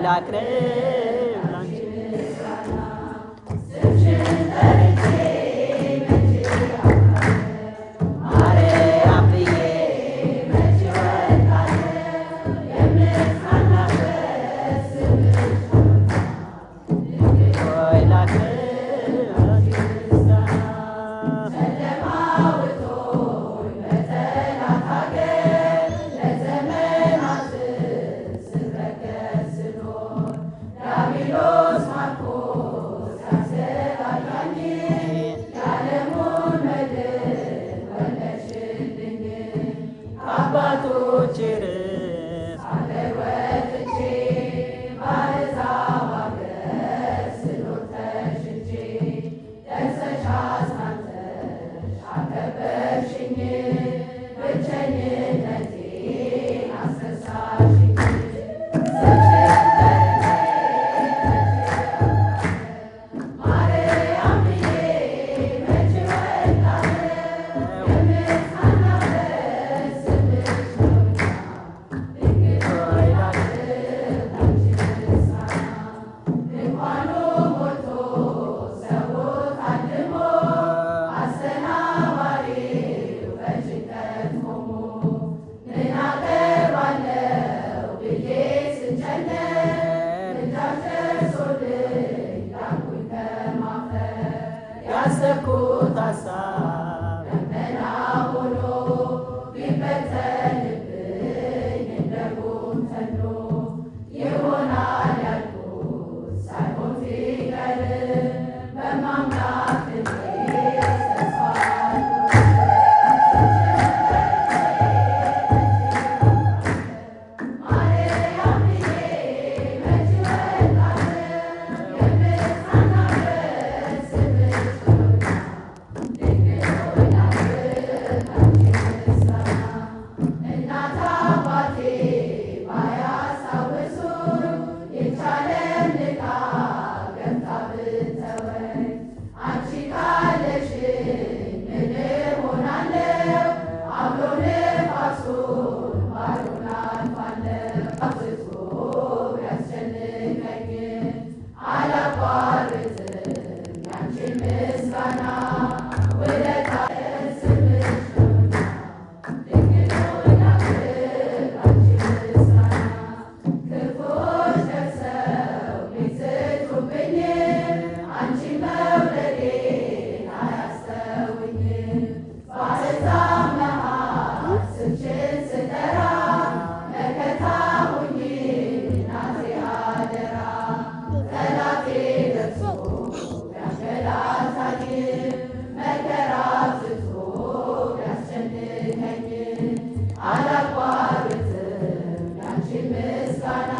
ላቅርብ ላንቺ ማርያም ብዬ መች እወድቃለሁ የምጽናናበት ስምሽ ሆይ ላቅርብ ላንቺ ምስጋና ጨለማ ውጦኝ በጠላት አገር ለዘመናት ስረገጥ ስኖር ዲያብሎስ ማርኮ ሲያሰቃየኝ የዓለሙን መድን ወለድሽልኝ ከአባቶቼ ርስት አገር ወጥቼ በአሕዛብ አገር ስኖር ተሽጬ ደርሰሽ አጽናንተሽ አከበርሽኝ ብቸኝነቴን አስረሳሽኝ ማርያም ብዬ መች እወድቃለሁ የምጽናናበት ስምሽ ነውና ድንግል ሆይ ላቅርብ ላንቺ ምስጋና ድንኳኑ ሞልቶ ሰው ታድሞ አሰናባሪው በጭንቀት ቆሞ ምን አቀርባለሁ ብዬ ስጨነቅ ምልጃሽ ደርሶልኝ ዳንኩኝ ከማፈር ያሰብኩት ሐሳብ ደመና ሆኖ ቢበተንብኝ እንደ ጉም ተኖ ይሆናል ያልኩት ሳይሆን ሲቀር በማምላክ ልቤ ተስፋ ማርያም ብዬ መች እወድቃለሁ የምጽናናበት ስምሽ ነውና ድንግል ሆይ ላቅርብ ላንቺ ምስጋና እናት አባቴ ባያስታውሱኝ ይህች ዓለም ንቃ ገብታ ብትተወኝ አንቺ ካለሽኝ ምን እሆናለሁ አውሎ ነፋሱን ባዶን አልፋለሁ አብዝቶ ቢያስጨንቀኝ አላቋርጥም ያንቺን ምስጋና ውለታ ስምሽ ነውና ድንግል ሆይ ላቅርብ ላንቺ ምስጋና ክፉዎች ደርሰው ቢዝቱብኝ አንቺን መውደዴን አያስተውኝም በአሕዛብ መሃል ስምሽን ስጠራ መከታ ሁኚ እናቴ አደራ ጠላቴ ደርሶ ቢያንገላታኝ መከራ አብዝቶ ቢያስጨንቀኝ አላቋርጥም ያንቺን ምስጋና